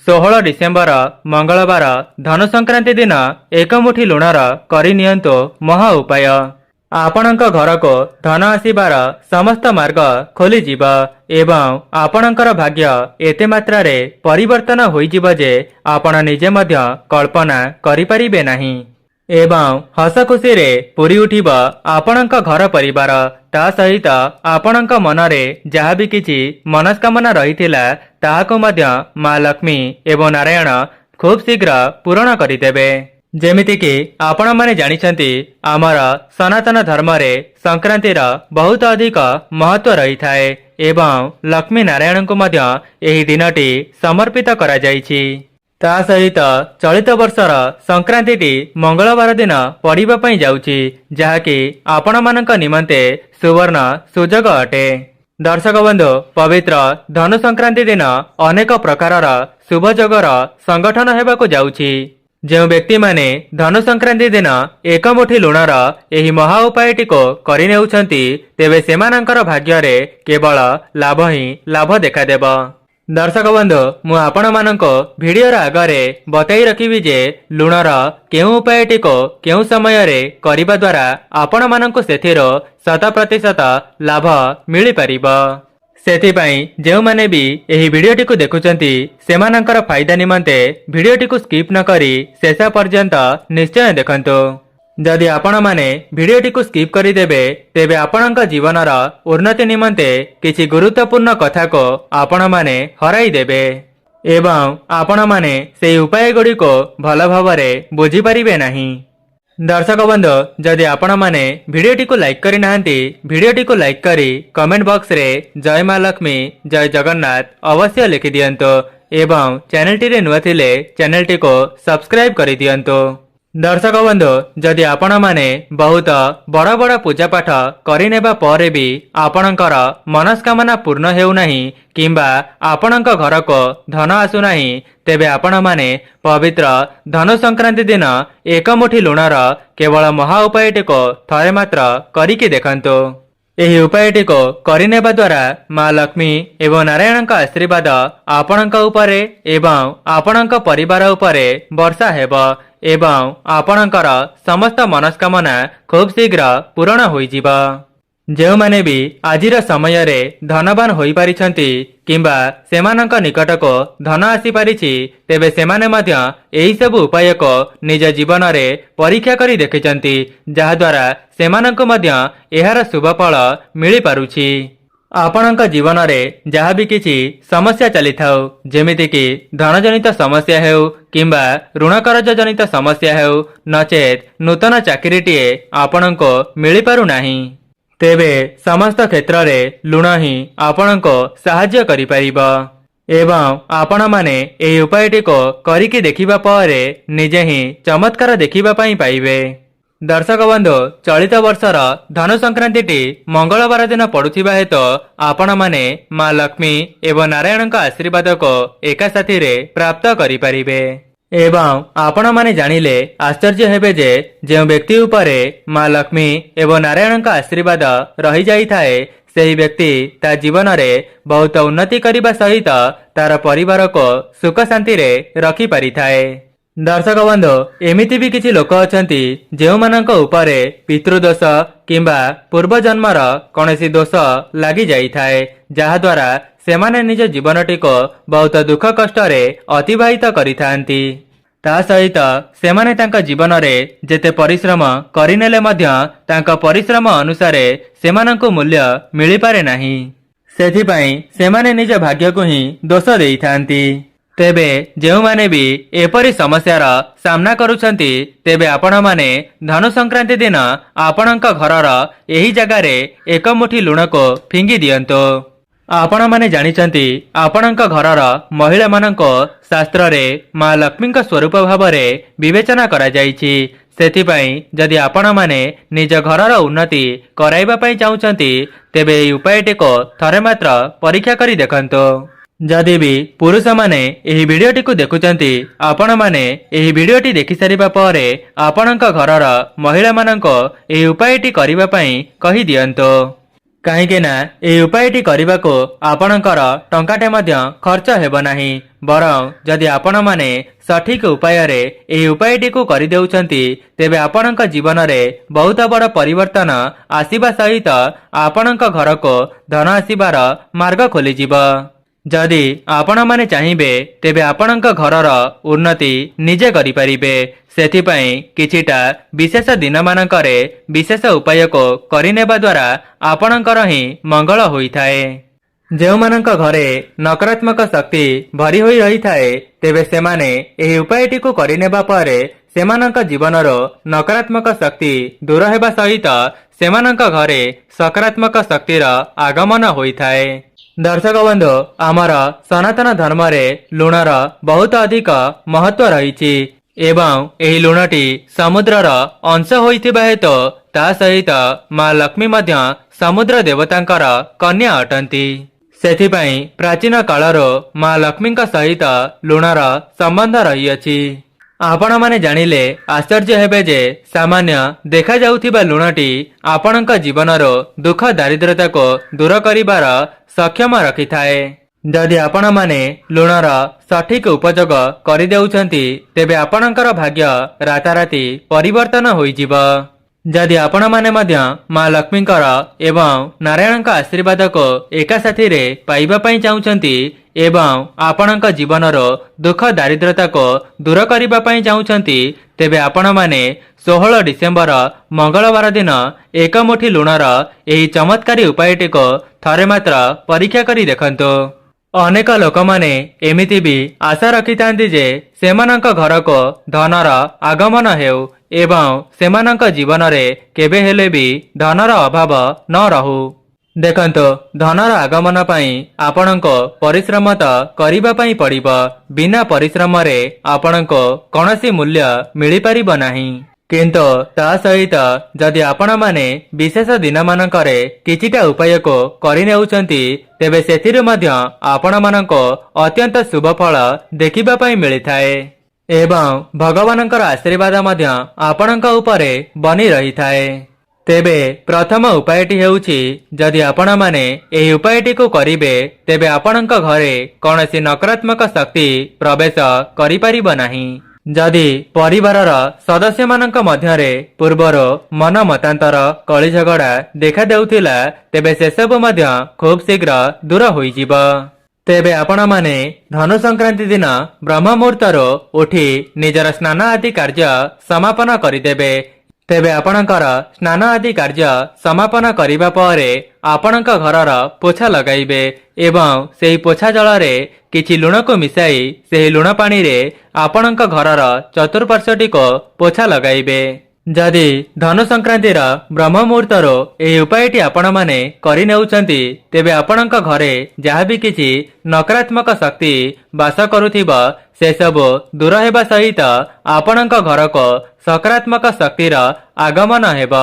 16 December मंगलवार धनु संक्रांति दिन एक मुठी लुणर करनियंतु महा उपाय। आपणक घर को धन आसीबार समस्त मार्ग खोली जीव एवं आपणकर भाग्य एते मात्रा रे परिवर्तन होई जीव जे आपण निजे मध्य कल्पना करि परिबे नाही एवं हस खुशी रे पूरी उठिब आपणक घर परिवार। ता सहित आपणक मनरे जहाँ भी किछि मनस्कामना रहिथिला ताहाको मध्य माँ लक्ष्मी एवं नारायण खूब शीघ्र पूरण करिदेबे। जेमिति कि आपण माने जानिछंती आमर सनातन धर्म रे संक्रांतिर बहुत अधिक महत्व रही थाए एवं लक्ष्मी नारायण को मध्य एही दिनटी समर्पित करा जाइछि। ता सहित चलित वर्षर संक्रांति मंगलवार दिन पड़िबा पई जाउछि, जहाँकि आपण मानक निमंते सुवर्ण सुजोग अटे। दर्शक बंधु, पवित्र धनु संक्रांति दिन अनेक प्रकारर शुभ जोगर संगठन हेबाकु जाउछि। जो व्यक्ति माने धनु संक्रांति दिन एक मुठी लुणर एही महा उपायटी को करिनेउछंती तेबे सेमानंकर भाग्य रे केवल लाभ ही लाभ देखादेब। दर्शक बंधु, मु आपण मानक भिडियोर आगरे बताई रखिबी जे लुणर केउ उपायटी को केउ समय रे करिबा द्वारा आपण मानक सेथिरो 100% लाभ मिली परिबो। सेथिपाई जेउ माने भी एही वीडियोटी को देखुचंती सेमानंकर फायदा निमंते वीडियोटी को स्किप न करी शेष पर्यंत निश्चय देखंतु। जदि आपण माने वीडियोटी को स्किप करी देबे तेबे आपणक जीवनर उन्नति निमंते किछि गुरुत्वपूर्ण कथा को आपण माने हराई देबे एवं आपण माने सेही उपाय गुडी को भल भावरे बुझी परिबे नाही। दर्शक बंधु, जदि आपण माने वीडियोटी को लाइक करि नाहंती वीडियोटी को लाइक करी कमेंट बॉक्स रे जय मां लक्ष्मी जय जगन्नाथ अवश्य लिखि दियंतो एवं चैनल टी रे नुआ थिले चैनल टी को सब्सक्राइब करि दियंतो। दर्शक बंधु, जदि आपण माने बहुत बड़ बड़ पूजा पाठ करिनेबा परे भी आपणकर मनस्कामना पूर्ण हेउ नाही किंबा आपणक घर को धन आसु नाही तेबे आपण माने पवित्र धनु संक्रांति दिन एक मुठी लुणर केवल महा उपायटी को थरे मात्र करिकी देखंतु। एही उपायटी को करिनेबा द्वारा माँ लक्ष्मी एवं नारायणक आशीर्वाद आपणक उपरे एवं आपणक परिवार उपरे वर्षा हेब एवं आपणकर समस्त मनस्कामना खूब शीघ्र पूरण होई जीव। जेउ माने भी आजिर समय रे धनवान होई पारिछंती किंबा सेमानक निकट को धन आसी पारिछि तेबे सेमाने मध्य एही सब उपाय को निज जीवन रे परीक्षा करी देखिचंती, जहा द्वारा सेमानक मध्य एहार शुभ फल मिली पारुछि। आपणक जीवन रे जहा भी किछि समस्या चली थाउ, जेमिति कि धन जनित समस्या हेउ किंबा ऋण कर्ज जनित समस्या हेउ नचेत नूतन चाकरीटीए आपणको मिली पारु नाही, तेबे समस्त क्षेत्र रे लुण ही आपणको साहाय्य करि परिबो एवं आपण माने एही उपायटी को करिकी देखिबा परे निजे ही चमत्कार देखिबा पई पाइबे। दर्शक बंधु, चलित वर्षर धनु संक्रांति मंगलवार दिन पड़ुथिबा हेतु आपण माने माँ लक्ष्मी एवं नारायणक आशीर्वाद को एका साथी रे प्राप्त करि परिबे एवं आपण माने जानिले आश्चर्य हेबे जे जो व्यक्ति उपरे माँ लक्ष्मी एवं नारायणक आशीर्वाद रही जाई थाए सेही व्यक्ति ता जीवन रे बहुत उन्नति करिबा सहित तार परिवार को सुख शांति रे रखी पारि थाए। दर्शक बंधु, एमिति भी किछि लोक अछंती जेउ मानक उपरे पितृदोष किंबा पूर्व जन्मर कौनसी दोष लागि जाई थाए, जहा द्वारा सेमाने निज जीवनटी को बहुत दुख कष्ट रे अतिबाहित करिथांती। ता सहित सेमाने तांका जीवन रे जेते परिश्रम करिनेले मध्य तांका परिश्रम अनुसारे सेमानंकु मूल्य मिली पारे नाही, सेथिपाई सेमाने निज भाग्य को ही दोष देइथांती। तेबे जेउ माने भी एपरी समस्यार सामना करुछंती तेबे आपण माने धनु संक्रांति दिन आपणक घरर एही जगह रे एक मुठी लुण को फिंगी दियंतो। आपण माने जानिचंती आपणक घरर महिला माननको शास्त्र रे माँ लक्ष्मीक स्वरूप भाव रे विवेचना करा जाइछि। सेथिपाई जदि आपण माने निज घरर उन्नति कराइबा पई चाहुचंती तेबे एही उपायटी को थरे मात्र परीक्षा करी देखंतो। जदि भी पुरुष माने एही वीडियोटी को देखुचंती आपण माने एही वीडियोटी देखि सारिबा परे आपणक घरर महिला माननको एही उपायटी करिबा पई कहि दियंतो। କାହିଁକି ନା ଏହି ଉପାୟଟି କରିବାକୁ ଆପଣଙ୍କର ଟଙ୍କାଟେ ମଧ୍ୟ ଖର୍ଚ୍ଚ ହେବ ନାହିଁ। ବରଂ ଯଦି ଆପଣମାନେ ସଠିକ ଉପାୟରେ ଏହି ଉପାୟଟିକୁ କରିଦେଉଛନ୍ତି ତେବେ ଆପଣଙ୍କ ଜୀବନରେ ବହୁତ ବଡ଼ ପରିବର୍ତ୍ତନ ଆସିବା ସହିତ ଆପଣଙ୍କ ଘରକୁ ଧନ ଆସିବାର ମାର୍ଗ ଖୋଲିଯିବ। ଯଦି ଆପଣମାନେ ଚାହିଁବେ ତେବେ ଆପଣଙ୍କ ଘରର ଉନ୍ନତି ନିଜେ କରିପାରିବେ। ସେଥିପାଇଁ କିଛିଟା ବିଶେଷ ଦିନମାନଙ୍କରେ ବିଶେଷ ଉପାୟକୁ କରିନେବା ଦ୍ୱାରା ଆପଣଙ୍କର ହିଁ ମଙ୍ଗଳ ହୋଇଥାଏ। ଯେଉଁମାନଙ୍କ ଘରେ ନକାରାତ୍ମକ ଶକ୍ତି ଭରି ହୋଇ ରହିଥାଏ ତେବେ ସେମାନେ ଏହି ଉପାୟଟିକୁ କରିନେବା ପରେ ସେମାନଙ୍କ ଜୀବନରୁ ନକାରାତ୍ମକ ଶକ୍ତି ଦୂର ହେବା ସହିତ ସେମାନଙ୍କ ଘରେ ସକାରାତ୍ମକ ଶକ୍ତିର ଆଗମନ ହୋଇଥାଏ। ଦର୍ଶକ ବନ୍ଧୁ, ଆମର ସନାତନ ଧର୍ମରେ ଲୁଣର ବହୁତ ଅଧିକ ମହତ୍ତ୍ୱ ରହିଛି ଏବଂ ଏହି ଲୁଣଟି ସମୁଦ୍ରର ଅଂଶ ହୋଇଥିବା ହେତୁ ତା ସହିତ ମା ଲକ୍ଷ୍ମୀ ମଧ୍ୟ ସମୁଦ୍ର ଦେବତାଙ୍କର କନ୍ୟା ଅଟନ୍ତି। ସେଥିପାଇଁ ପ୍ରାଚୀନ କାଳରୁ ମା ଲକ୍ଷ୍ମୀଙ୍କ ସହିତ ଲୁଣର ସମ୍ବନ୍ଧ ରହିଅଛି। ଆପଣମାନେ ଜାଣିଲେ ଆଶ୍ଚର୍ଯ୍ୟ ହେବେ ଯେ ସାମାନ୍ୟ ଦେଖାଯାଉଥିବା ଲୁଣଟି ଆପଣଙ୍କ ଜୀବନରୁ ଦୁଃଖ ଦାରିଦ୍ର୍ୟତାକୁ ଦୂର କରିବାର ସକ୍ଷମ ରଖିଥାଏ। ଯଦି ଆପଣମାନେ ଲୁଣର ସଠିକ ଉପଯୋଗ କରିଦେଉଛନ୍ତି ତେବେ ଆପଣଙ୍କର ଭାଗ୍ୟ ରାତାରାତି ପରିବର୍ତ୍ତନ ହୋଇଯିବ। ଯଦି ଆପଣମାନେ ମଧ୍ୟ ମା ଲକ୍ଷ୍ମୀଙ୍କର ଏବଂ ନାରାୟଣଙ୍କ ଆଶୀର୍ବାଦକୁ ଏକା ସାଥିରେ ପାଇବା ପାଇଁ ଚାହୁଁଛନ୍ତି ଏବଂ ଆପଣଙ୍କ ଜୀବନରୁ ଦୁଃଖ ଦାରିଦ୍ର୍ୟତାକୁ ଦୂର କରିବା ପାଇଁ ଚାହୁଁଛନ୍ତି ତେବେ ଆପଣମାନେ 16 ଡିସେମ୍ବର ମଙ୍ଗଳବାର ଦିନ ଏକ ମୁଠି ଲୁଣର ଏହି ଚମତ୍କାରୀ ଉପାୟଟିକୁ ଥରେ ମାତ୍ର ପରୀକ୍ଷା କରି ଦେଖନ୍ତୁ। ଅନେକ ଲୋକମାନେ ଏମିତି ବି ଆଶା ରଖିଥାନ୍ତି ଯେ ସେମାନଙ୍କ ଘରକୁ ଧନର ଆଗମନ ହେଉ ଏବଂ ସେମାନଙ୍କ ଜୀବନରେ କେବେ ହେଲେ ବି ଧନର ଅଭାବ ନ ରହୁ। ଦେଖନ୍ତୁ, ଧନର ଆଗମନ ପାଇଁ ଆପଣଙ୍କୁ ପରିଶ୍ରମ ତ କରିବା ପାଇଁ ପଡ଼ିବ। ବିନା ପରିଶ୍ରମରେ ଆପଣଙ୍କୁ କୌଣସି ମୂଲ୍ୟ ମିଳିପାରିବ ନାହିଁ। କିନ୍ତୁ ତା ସହିତ ଯଦି ଆପଣମାନେ ବିଶେଷ ଦିନମାନଙ୍କରେ କିଛିଟା ଉପାୟକୁ କରିନେଉଛନ୍ତି ତେବେ ସେଥିରୁ ମଧ୍ୟ ଆପଣମାନଙ୍କୁ ଅତ୍ୟନ୍ତ ଶୁଭ ଫଳ ଦେଖିବା ପାଇଁ ମିଳିଥାଏ ଏବଂ ଭଗବାନଙ୍କର ଆଶୀର୍ବାଦ ମଧ୍ୟ ଆପଣଙ୍କ ଉପରେ ବନି ରହିଥାଏ। ତେବେ ପ୍ରଥମ ଉପାୟଟି ହେଉଛି, ଯଦି ଆପଣମାନେ ଏହି ଉପାୟଟିକୁ କରିବେ ତେବେ ଆପଣଙ୍କ ଘରେ କୌଣସି ନକାରାତ୍ମକ ଶକ୍ତି ପ୍ରବେଶ କରିପାରିବ ନାହିଁ। ଯଦି ପରିବାରର ସଦସ୍ୟମାନଙ୍କ ମଧ୍ୟରେ ପୂର୍ବରୁ ମନ ମତାନ୍ତର କଳି ଝଗଡ଼ା ଦେଖାଦେଉଥିଲା ତେବେ ସେସବୁ ମଧ୍ୟ ଖୁବ୍ ଶୀଘ୍ର ଦୂର ହୋଇଯିବ। ତେବେ ଆପଣମାନେ ଧନୁ ସଂକ୍ରାନ୍ତି ଦିନ ବ୍ରହ୍ମ ମୁହୂର୍ତ୍ତରୁ ଉଠି ନିଜର ସ୍ନାନ ଆଦି କାର୍ଯ୍ୟ ସମାପନ କରିଦେବେ। ତେବେ ଆପଣଙ୍କର ସ୍ନାନ ଆଦି କାର୍ଯ୍ୟ ସମାପନ କରିବା ପରେ ଆପଣଙ୍କ ଘରର ପୋଛା ଲଗାଇବେ ଏବଂ ସେହି ପୋଛା ଜଳରେ କିଛି ଲୁଣକୁ ମିଶାଇ ସେହି ଲୁଣ ପାଣିରେ ଆପଣଙ୍କ ଘରର ଚତୁଃପାର୍ଶ୍ୱଟିକୁ ପୋଛା ଲଗାଇବେ। ଯଦି ଧନୁ ସଂକ୍ରାନ୍ତିର ବ୍ରହ୍ମ ମୁହୂର୍ତ୍ତରୁ ଏହି ଉପାୟଟି ଆପଣମାନେ କରିନେଉଛନ୍ତି ତେବେ ଆପଣଙ୍କ ଘରେ ଯାହାବି କିଛି ନକାରାତ୍ମକ ଶକ୍ତି ବାସ କରୁଥିବ ସେସବୁ ଦୂର ହେବା ସହିତ ଆପଣଙ୍କ ଘରକୁ ସକାରାତ୍ମକ ଶକ୍ତିର ଆଗମନ ହେବ।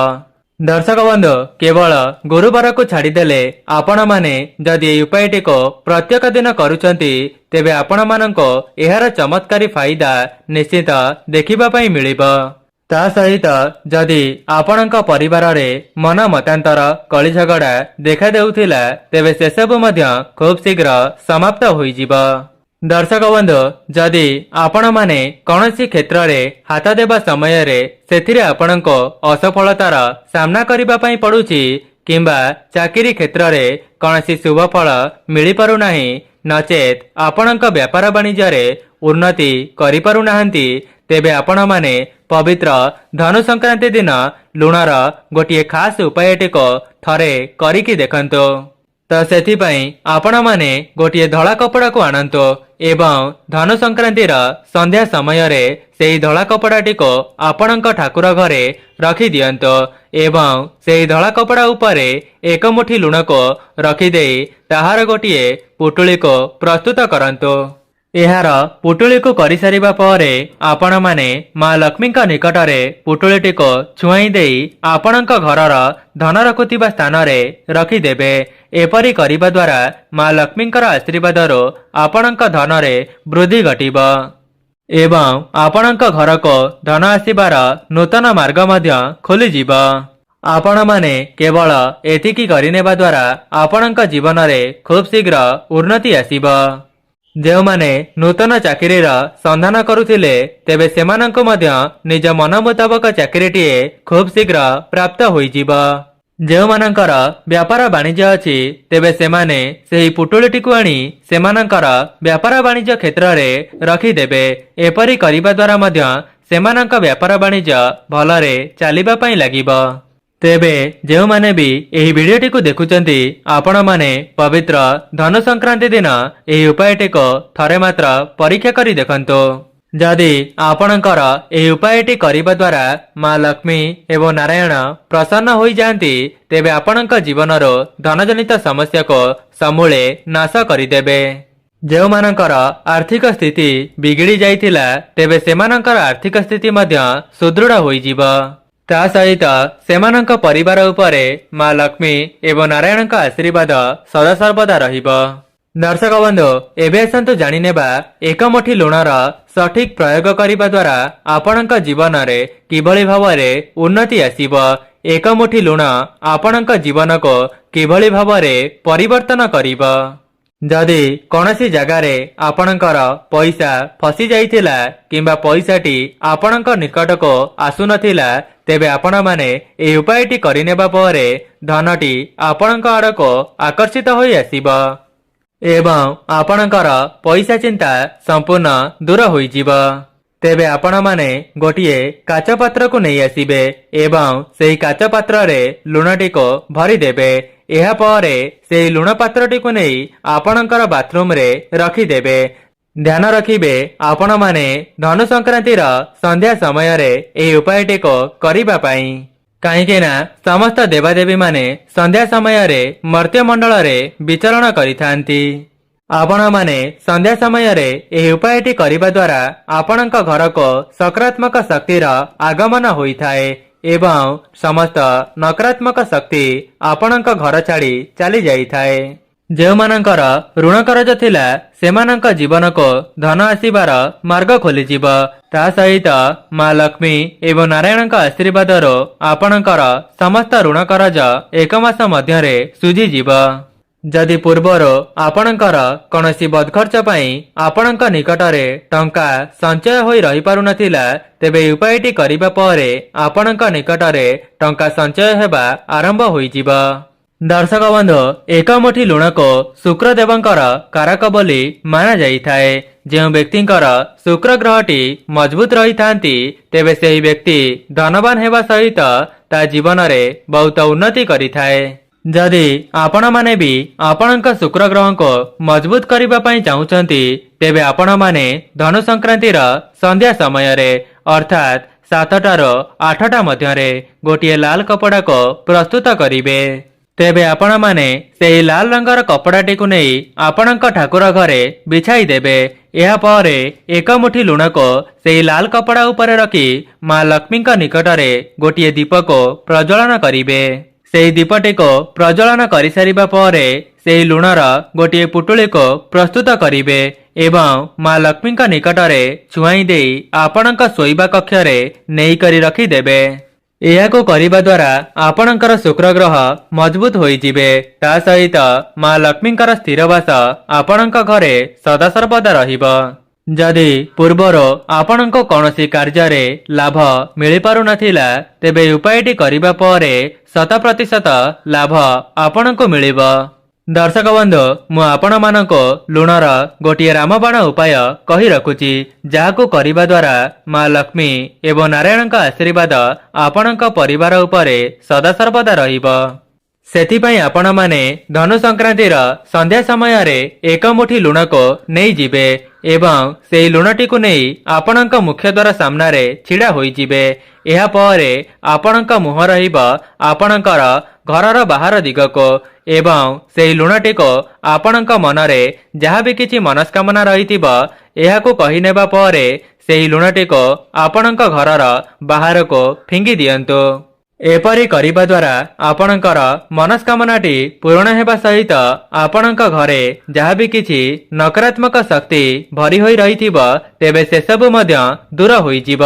ଦର୍ଶକ ବନ୍ଧୁ, କେବଳ ଗୁରୁବାରକୁ ଛାଡ଼ିଦେଲେ ଆପଣମାନେ ଯଦି ଏହି ଉପାୟଟିକୁ ପ୍ରତ୍ୟେକ ଦିନ କରୁଛନ୍ତି ତେବେ ଆପଣମାନଙ୍କୁ ଏହାର ଚମତ୍କାରୀ ଫାଇଦା ନିଶ୍ଚିତ ଦେଖିବା ପାଇଁ ମିଳିବ। ତା ସହିତ ଯଦି ଆପଣଙ୍କ ପରିବାରରେ ମନ ମତାନ୍ତର କଳି ଝଗଡ଼ା ଦେଖାଦେଉଥିଲା ତେବେ ସେସବୁ ମଧ୍ୟ ଖୁବ୍ ଶୀଘ୍ର ସମାପ୍ତ ହୋଇଯିବ। ଦର୍ଶକ ବନ୍ଧୁ, ଯଦି ଆପଣମାନେ କୌଣସି କ୍ଷେତ୍ରରେ ହାତ ଦେବା ସମୟରେ ସେଥିରେ ଆପଣଙ୍କୁ ଅସଫଳତାର ସାମ୍ନା କରିବା ପାଇଁ ପଡ଼ୁଛି କିମ୍ବା ଚାକିରି କ୍ଷେତ୍ରରେ କୌଣସି ଶୁଭ ଫଳ ମିଳିପାରୁନାହିଁ ନଚେତ୍ ଆପଣଙ୍କ ବ୍ୟାପାର ବାଣିଜ୍ୟରେ ଉନ୍ନତି କରିପାରୁନାହାନ୍ତି ତେବେ ଆପଣମାନେ ପବିତ୍ର ଧନୁ ସଂକ୍ରାନ୍ତି ଦିନ ଲୁଣର ଗୋଟିଏ ଖାସ୍ ଉପାୟଟିକୁ ଥରେ କରିକି ଦେଖନ୍ତୁ। ତ ସେଥିପାଇଁ ଆପଣମାନେ ଗୋଟିଏ ଧଳା କପଡ଼ାକୁ ଆଣନ୍ତୁ ଏବଂ ଧନୁ ସଂକ୍ରାନ୍ତିର ସନ୍ଧ୍ୟା ସମୟରେ ସେହି ଧଳା କପଡ଼ାଟିକୁ ଆପଣଙ୍କ ଠାକୁର ଘରେ ରଖିଦିଅନ୍ତୁ ଏବଂ ସେହି ଧଳା କପଡ଼ା ଉପରେ ଏକ ମୁଠି ଲୁଣକୁ ରଖିଦେଇ ତାହାର ଗୋଟିଏ ପୁଟୁଳିକୁ ପ୍ରସ୍ତୁତ କରନ୍ତୁ। ଏହାର ପୁଟୁଳିକୁ କରିସାରିବା ପରେ ଆପଣମାନେ ମା ଲକ୍ଷ୍ମୀଙ୍କ ନିକଟରେ ପୁଟୁଳିଟିକୁ ଛୁଆଇଁ ଦେଇ ଆପଣଙ୍କ ଘରର ଧନ ରଖୁଥିବା ସ୍ଥାନରେ ରଖିଦେବେ। ଏପରି କରିବା ଦ୍ୱାରା ମା ଲକ୍ଷ୍ମୀଙ୍କର ଆଶୀର୍ବାଦରୁ ଆପଣଙ୍କ ଧନରେ ବୃଦ୍ଧି ଘଟିବ ଏବଂ ଆପଣଙ୍କ ଘରକୁ ଧନ ଆସିବାର ନୂତନ ମାର୍ଗ ମଧ୍ୟ ଖୋଲିଯିବ। ଆପଣମାନେ କେବଳ ଏତିକି କରିନେବା ଦ୍ୱାରା ଆପଣଙ୍କ ଜୀବନରେ ଖୁବ୍ ଶୀଘ୍ର ଉନ୍ନତି ଆସିବ। ଯେଉଁମାନେ ନୂତନ ଚାକିରିର ସନ୍ଧାନ କରୁଥିଲେ ତେବେ ସେମାନଙ୍କୁ ମଧ୍ୟ ନିଜ ମନ ମୁତାବକ ଚାକିରିଟିଏ ଖୁବ୍ ଶୀଘ୍ର ପ୍ରାପ୍ତ ହୋଇଯିବ। ଯେଉଁମାନଙ୍କର ବ୍ୟାପାର ବାଣିଜ୍ୟ ଅଛି ତେବେ ସେମାନେ ସେହି ପୁଟୁଳିଟିକୁ ଆଣି ସେମାନଙ୍କର ବ୍ୟାପାର ବାଣିଜ୍ୟ କ୍ଷେତ୍ରରେ ରଖିଦେବେ। ଏପରି କରିବା ଦ୍ୱାରା ମଧ୍ୟ ସେମାନଙ୍କ ବ୍ୟାପାର ବାଣିଜ୍ୟ ଭଲରେ ଚାଲିବା ପାଇଁ ଲାଗିବ। ତେବେ ଯେଉଁମାନେ ବି ଏହି ଭିଡିଓଟିକୁ ଦେଖୁଛନ୍ତି ଆପଣମାନେ ପବିତ୍ର ଧନୁ ସଂକ୍ରାନ୍ତି ଦିନ ଏହି ଉପାୟଟିକୁ ଥରେ ମାତ୍ର ପରୀକ୍ଷା କରି ଦେଖନ୍ତୁ। ଯଦି ଆପଣଙ୍କର ଏହି ଉପାୟଟି କରିବା ଦ୍ୱାରା ମା ଲକ୍ଷ୍ମୀ ଏବଂ ନାରାୟଣ ପ୍ରସନ୍ନ ହୋଇଯାଆନ୍ତି ତେବେ ଆପଣଙ୍କ ଜୀବନରୁ ଧନଜନିତ ସମସ୍ୟାକୁ ସମୂଳେ ନାଶ କରିଦେବେ। ଯେଉଁମାନଙ୍କର ଆର୍ଥିକ ସ୍ଥିତି ବିଗିଡ଼ି ଯାଇଥିଲା ତେବେ ସେମାନଙ୍କର ଆର୍ଥିକ ସ୍ଥିତି ମଧ୍ୟ ସୁଦୃଢ଼ ହୋଇଯିବ। ତା ସହିତ ସେମାନଙ୍କ ପରିବାର ଉପରେ ମା ଲକ୍ଷ୍ମୀ ଏବଂ ନାରାୟଣଙ୍କ ଆଶୀର୍ବାଦ ସଦାସର୍ବଦା ରହିବ। ଦର୍ଶକ ବନ୍ଧୁ, ଏବେ ଆସନ୍ତୁ ଜାଣିନେବା ଏକ ମୁଠି ଲୁଣର ସଠିକ ପ୍ରୟୋଗ କରିବା ଦ୍ୱାରା ଆପଣଙ୍କ ଜୀବନରେ କିଭଳି ଭାବରେ ଉନ୍ନତି ଆସିବ। ଏକ ମୁଠି ଲୁଣ ଆପଣଙ୍କ ଜୀବନକୁ କିଭଳି ଭାବରେ ପରିବର୍ତ୍ତନ କରିବ। ଯଦି କୌଣସି ଜାଗାରେ ଆପଣଙ୍କର ପଇସା ଫସି ଯାଇଥିଲା କିମ୍ବା ପଇସାଟି ଆପଣଙ୍କ ନିକଟକୁ ଆସୁନଥିଲା ତେବେ ଆପଣମାନେ ଏହି ଉପାୟଟି କରିନେବା ପରେ ଧନଟି ଆପଣଙ୍କ ଆଡ଼କୁ ଆକର୍ଷିତ ହୋଇ ଆସିବ ଏବଂ ଆପଣଙ୍କର ପଇସା ଚିନ୍ତା ସମ୍ପୂର୍ଣ୍ଣ ଦୂର ହୋଇଯିବ। ତେବେ ଆପଣମାନେ ଗୋଟିଏ କାଚ ପାତ୍ରକୁ ନେଇ ଆସିବେ ଏବଂ ସେହି କାଚ ପାତ୍ରରେ ଲୁଣଟିକୁ ଭରିଦେବେ। ଏହାପରେ ସେହି ଲୁଣ ପାତ୍ରଟିକୁ ନେଇ ଆପଣଙ୍କର ବାଥରୁମରେ ରଖିଦେବେ। ଧ୍ୟାନ ରଖିବେ ଆପଣମାନେ ଧନୁ ସଂକ୍ରାନ୍ତିର ସନ୍ଧ୍ୟା ସମୟରେ ଏହି ଉପାୟଟିକୁ କରିବା ପାଇଁ। କାହିଁକି ନା ସମସ୍ତ ଦେବାଦେବୀମାନେ ସନ୍ଧ୍ୟା ସମୟରେ ମର୍ତ୍ତ୍ୟମଣ୍ଡଳରେ ବିଚରଣ କରିଥାନ୍ତି। ଆପଣମାନେ ସନ୍ଧ୍ୟା ସମୟରେ ଏହି ଉପାୟଟି କରିବା ଦ୍ୱାରା ଆପଣଙ୍କ ଘରକୁ ସକାରାତ୍ମକ ଶକ୍ତିର ଆଗମନ ହୋଇଥାଏ ଏବଂ ସମସ୍ତ ନକାରାତ୍ମକ ଶକ୍ତି ଆପଣଙ୍କ ଘର ଛାଡ଼ି ଚାଲି ଯାଇଥାଏ। ଯେଉଁମାନଙ୍କର ଋଣ କରଜ ଥିଲା ସେମାନଙ୍କ ଜୀବନକୁ ଧନ ଆସିବାର ମାର୍ଗ ଖୋଲିଯିବ। ତା ସହିତ ମା ଲକ୍ଷ୍ମୀ ଏବଂ ନାରାୟଣଙ୍କ ଆଶୀର୍ବାଦରୁ ଆପଣଙ୍କର ସମସ୍ତ ଋଣ କରଜ ଏକ ମାସ ମଧ୍ୟରେ ଶୁଝିଯିବ। ଯଦି ପୂର୍ବରୁ ଆପଣଙ୍କର କୌଣସି ବଦଖର୍ଚ୍ଚ ପାଇଁ ଆପଣଙ୍କ ନିକଟରେ ଟଙ୍କା ସଞ୍ଚୟ ହୋଇ ରହିପାରୁନଥିଲା ତେବେ ଏହି ଉପାୟଟି କରିବା ପରେ ଆପଣଙ୍କ ନିକଟରେ ଟଙ୍କା ସଞ୍ଚୟ ହେବା ଆରମ୍ଭ ହୋଇଯିବ। ଦର୍ଶକ ବନ୍ଧୁ, ଏକ ମୁଠି ଲୁଣକୁ ଶୁକ୍ରଦେବଙ୍କର କାରକ ବୋଲି ମାନାଯାଇଥାଏ। ଯେଉଁ ବ୍ୟକ୍ତିଙ୍କର ଶୁକ୍ର ଗ୍ରହଟି ମଜବୁତ ରହିଥାନ୍ତି ତେବେ ସେହି ବ୍ୟକ୍ତି ଧନବାନ ହେବା ସହିତ ତା ଜୀବନରେ ବହୁତ ଉନ୍ନତି କରିଥାଏ। ଯଦି ଆପଣମାନେ ବି ଆପଣଙ୍କ ଶୁକ୍ର ଗ୍ରହକୁ ମଜବୁତ କରିବା ପାଇଁ ଚାହୁଁଛନ୍ତି ତେବେ ଆପଣମାନେ ଧନୁ ସଂକ୍ରାନ୍ତିର ସନ୍ଧ୍ୟା ସମୟରେ ଅର୍ଥାତ୍ 7ଟାରୁ 8ଟା ମଧ୍ୟରେ ଗୋଟିଏ ଲାଲ କପଡ଼ାକୁ ପ୍ରସ୍ତୁତ କରିବେ। ତେବେ ଆପଣମାନେ ସେହି ଲାଲ ରଙ୍ଗର କପଡ଼ାଟିକୁ ନେଇ ଆପଣଙ୍କ ଠାକୁର ଘରେ ବିଛାଇ ଦେବେ। ଏହାପରେ ଏକ ମୁଠି ଲୁଣକୁ ସେହି ଲାଲ କପଡ଼ା ଉପରେ ରଖି ମା ଲକ୍ଷ୍ମୀଙ୍କ ନିକଟରେ ଗୋଟିଏ ଦୀପକୁ ପ୍ରଜ୍ୱଳନ କରିବେ। ସେହି ଦୀପଟିକୁ ପ୍ରଜ୍ୱଳନ କରିସାରିବା ପରେ ସେହି ଲୁଣର ଗୋଟିଏ ପୁଟୁଳିକୁ ପ୍ରସ୍ତୁତ କରିବେ ଏବଂ ମା ଲକ୍ଷ୍ମୀଙ୍କ ନିକଟରେ ଛୁଆଇଁ ଦେଇ ଆପଣଙ୍କ ଶୋଇବା କକ୍ଷରେ ନେଇକରି ରଖିଦେବେ। ଏହାକୁ କରିବା ଦ୍ୱାରା ଆପଣଙ୍କର ଶୁକ୍ର ଗ୍ରହ ମଜବୁତ ହୋଇଯିବେ। ତା ସହିତ ମା ଲକ୍ଷ୍ମୀଙ୍କର ସ୍ଥିର ବାସ ଆପଣଙ୍କ ଘରେ ସଦାସର୍ବଦା ରହିବ। ଯଦି ପୂର୍ବରୁ ଆପଣଙ୍କୁ କୌଣସି କାର୍ଯ୍ୟରେ ଲାଭ ମିଳିପାରୁନଥିଲା ତେବେ ଏହି ଉପାୟଟି କରିବା ପରେ 100% ଲାଭ ଆପଣଙ୍କୁ ମିଳିବ। ଦର୍ଶକ ବନ୍ଧୁ, ମୁଁ ଆପଣମାନଙ୍କୁ ଲୁଣର ଗୋଟିଏ ରାମବାଣ ଉପାୟ କହି ରଖୁଛି ଯାହାକୁ କରିବା ଦ୍ୱାରା ମା ଲକ୍ଷ୍ମୀ ଏବଂ ନାରାୟଣଙ୍କ ଆଶୀର୍ବାଦ ଆପଣଙ୍କ ପରିବାର ଉପରେ ସଦାସର୍ବଦା ରହିବ। ସେଥିପାଇଁ ଆପଣମାନେ ଧନୁ ସଂକ୍ରାନ୍ତିର ସନ୍ଧ୍ୟା ସମୟରେ ଏକ ମୁଠି ଲୁଣକୁ ନେଇଯିବେ ଏବଂ ସେହି ଲୁଣଟିକୁ ନେଇ ଆପଣଙ୍କ ମୁଖ୍ୟଦ୍ୱାର ସାମ୍ନାରେ ଛିଡ଼ା ହୋଇଯିବେ। ଏହାପରେ ଆପଣଙ୍କ ମୁହଁ ରହିବ ଆପଣଙ୍କର ଘରର ବାହାର ଦିଗକୁ ଏବଂ ସେହି ଲୁଣଟିକୁ ଆପଣଙ୍କ ମନରେ ଯାହାବି କିଛି ମନସ୍କାମନା ରହିଥିବ ଏହାକୁ କହିନେବା ପରେ ସେହି ଲୁଣଟିକୁ ଆପଣଙ୍କ ଘରର ବାହାରକୁ ଫିଙ୍ଗି ଦିଅନ୍ତୁ। ଏପରି କରିବା ଦ୍ୱାରା ଆପଣଙ୍କର ମନସ୍କାମନାଟି ପୂରଣ ହେବା ସହିତ ଆପଣଙ୍କ ଘରେ ଯାହାବି କିଛି ନକାରାତ୍ମକ ଶକ୍ତି ଭରି ହୋଇ ରହିଥିବ ତେବେ ସେସବୁ ମଧ୍ୟ ଦୂର ହୋଇଯିବ।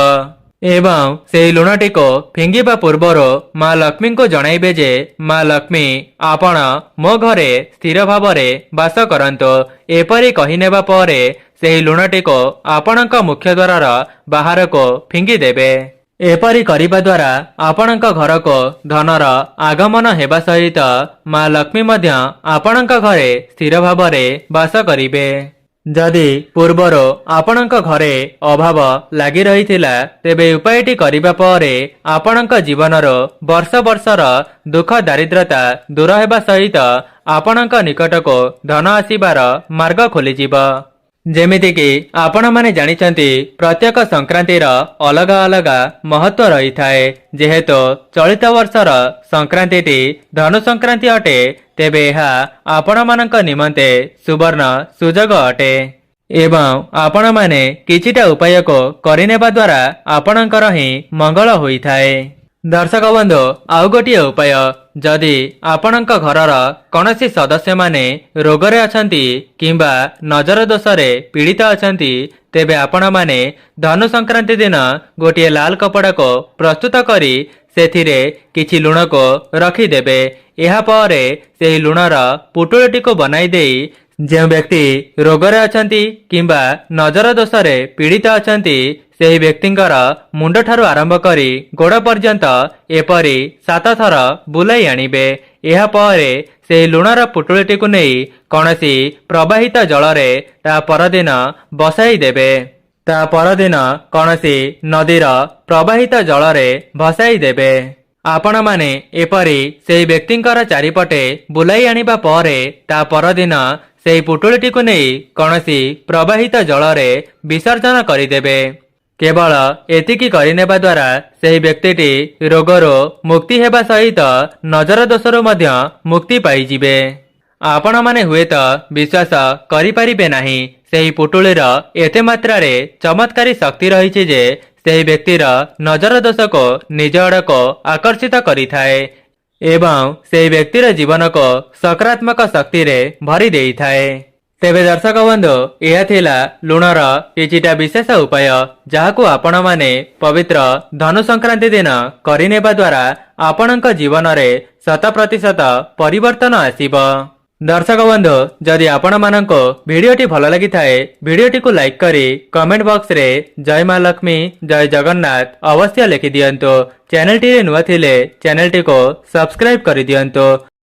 ଏବଂ ସେହି ଲୁଣଟିକୁ ଫିଙ୍ଗିବା ପୂର୍ବରୁ ମା ଲକ୍ଷ୍ମୀଙ୍କୁ ଜଣାଇବେ ଯେ ମା ଲକ୍ଷ୍ମୀ ଆପଣ ମୋ ଘରେ ସ୍ଥିର ଭାବରେ ବାସ କରନ୍ତୁ। ଏପରି କହିନେବା ପରେ ସେହି ଲୁଣଟିକୁ ଆପଣଙ୍କ ମୁଖ୍ୟ ଦ୍ୱାରର ବାହାରକୁ ଫିଙ୍ଗିଦେବେ। ଏପରି କରିବା ଦ୍ୱାରା ଆପଣଙ୍କ ଘରକୁ ଧନର ଆଗମନ ହେବା ସହିତ ମା ଲକ୍ଷ୍ମୀ ମଧ୍ୟ ଆପଣଙ୍କ ଘରେ ସ୍ଥିର ଭାବରେ ବାସ କରିବେ। ଯଦି ପୂର୍ବରୁ ଆପଣଙ୍କ ଘରେ ଅଭାବ ଲାଗି ରହିଥିଲା ତେବେ ଉପାୟଟି କରିବା ପରେ ଆପଣଙ୍କ ଜୀବନରୁ ବର୍ଷ ବର୍ଷର ଦୁଃଖ ଦାରିଦ୍ରତା ଦୂର ହେବା ସହିତ ଆପଣଙ୍କ ନିକଟକୁ ଧନ ଆସିବାର ମାର୍ଗ ଖୋଲିଯିବ। ଯେମିତିକି ଆପଣମାନେ ଜାଣିଛନ୍ତି ପ୍ରତ୍ୟେକ ସଂକ୍ରାନ୍ତିର ଅଲଗା ଅଲଗା ମହତ୍ଵ ରହିଥାଏ। ଯେହେତୁ ଚଳିତ ବର୍ଷର ସଂକ୍ରାନ୍ତିଟି ଧନୁ ସଂକ୍ରାନ୍ତି ଅଟେ ତେବେ ଏହା ଆପଣମାନଙ୍କ ନିମନ୍ତେ ସୁବର୍ଣ୍ଣ ସୁଯୋଗ ଅଟେ ଏବଂ ଆପଣମାନେ କିଛିଟା ଉପାୟକୁ କରିନେବା ଦ୍ୱାରା ଆପଣଙ୍କର ହିଁ ମଙ୍ଗଳ ହୋଇଥାଏ। ଦର୍ଶକ ବନ୍ଧୁ, ଆଉ ଗୋଟିଏ ଉପାୟ, ଯଦି ଆପଣଙ୍କ ଘରର କୌଣସି ସଦସ୍ୟମାନେ ରୋଗରେ ଅଛନ୍ତି କିମ୍ବା ନଜର ଦୋଷରେ ପୀଡ଼ିତ ଅଛନ୍ତି ତେବେ ଆପଣମାନେ ଧନୁ ସଂକ୍ରାନ୍ତି ଦିନ ଗୋଟିଏ ଲାଲ କପଡ଼ାକୁ ପ୍ରସ୍ତୁତ କରି ସେଥିରେ କିଛି ଲୁଣକୁ ରଖିଦେବେ। ଏହାପରେ ସେହି ଲୁଣର ପୁଟୁଳିଟିକୁ ବନାଇ ଦେଇ ଯେଉଁ ବ୍ୟକ୍ତି ରୋଗରେ ଅଛନ୍ତି କିମ୍ବା ନଜର ଦୋଷରେ ପୀଡ଼ିତ ଅଛନ୍ତି ସେହି ବ୍ୟକ୍ତିଙ୍କର ମୁଣ୍ଡଠାରୁ ଆରମ୍ଭ କରି ଗୋଡ଼ ପର୍ଯ୍ୟନ୍ତ ଏପରି 7 ଥର ବୁଲାଇ ଆଣିବେ। ଏହାପରେ ସେହି ଲୁଣର ପୁଟୁଳିଟିକୁ ନେଇ କୌଣସି ପ୍ରବାହିତ ଜଳରେ ତା ପରଦିନ ବସାଇ ଦେବେ। ତା ପରଦିନ କୌଣସି ନଦୀର ପ୍ରବାହିତ ଜଳରେ ଭସାଇ ଦେବେ। ଆପଣମାନେ ଏପରି ସେହି ବ୍ୟକ୍ତିଙ୍କର ଚାରିପଟେ ବୁଲାଇ ଆଣିବା ପରେ ତା ପରଦିନ ସେହି ପୁଟୁଳିଟିକୁ ନେଇ କୌଣସି ପ୍ରବାହିତ ଜଳରେ ବିସର୍ଜନ କରିଦେବେ। କେବଳ ଏତିକି କରିନେବା ଦ୍ୱାରା ସେହି ବ୍ୟକ୍ତିଟି ରୋଗରୁ ମୁକ୍ତି ହେବା ସହିତ ନଜର ଦୋଷରୁ ମଧ୍ୟ ମୁକ୍ତି ପାଇଯିବେ। ଆପଣମାନେ ହୁଏତ ବିଶ୍ୱାସ କରିପାରିବେ ନାହିଁ, ସେହି ପୁଟୁଳିର ଏତେ ମାତ୍ରାରେ ଚମତ୍କାରୀ ଶକ୍ତି ରହିଛି ଯେ ସେହି ବ୍ୟକ୍ତିର ନଜର ଦୋଷକୁ ନିଜ ଆଡ଼କୁ ଆକର୍ଷିତ କରିଥାଏ ଏବଂ ସେହି ବ୍ୟକ୍ତିର ଜୀବନକୁ ସକାରାତ୍ମକ ଶକ୍ତିରେ ଭରି ଦେଇଥାଏ। ତେବେ ଦର୍ଶକ ବନ୍ଧୁ, ଏହା ଥିଲା ଲୁଣର କିଛିଟା ବିଶେଷ ଉପାୟ ଯାହାକୁ ଆପଣମାନେ ପବିତ୍ର ଧନୁ ସଂକ୍ରାନ୍ତି ଦିନ କରିନେବା ଦ୍ୱାରା ଆପଣଙ୍କ ଜୀବନରେ 100% ପରିବର୍ତ୍ତନ ଆସିବ। ଦର୍ଶକ ବନ୍ଧୁ, ଯଦି ଆପଣମାନଙ୍କୁ ଭିଡ଼ିଓଟି ଭଲ ଲାଗିଥାଏ ଭିଡ଼ିଓଟିକୁ ଲାଇକ୍ କରି କମେଣ୍ଟ ବକ୍ସରେ ଜୟ ମା ଲକ୍ଷ୍ମୀ ଜୟ ଜଗନ୍ନାଥ ଅବଶ୍ୟ ଲେଖିଦିଅନ୍ତୁ। ଚ୍ୟାନେଲଟିରେ ନୂଆ ଥିଲେ ଚ୍ୟାନେଲଟିକୁ ସବସ୍କ୍ରାଇବ କରିଦିଅନ୍ତୁ।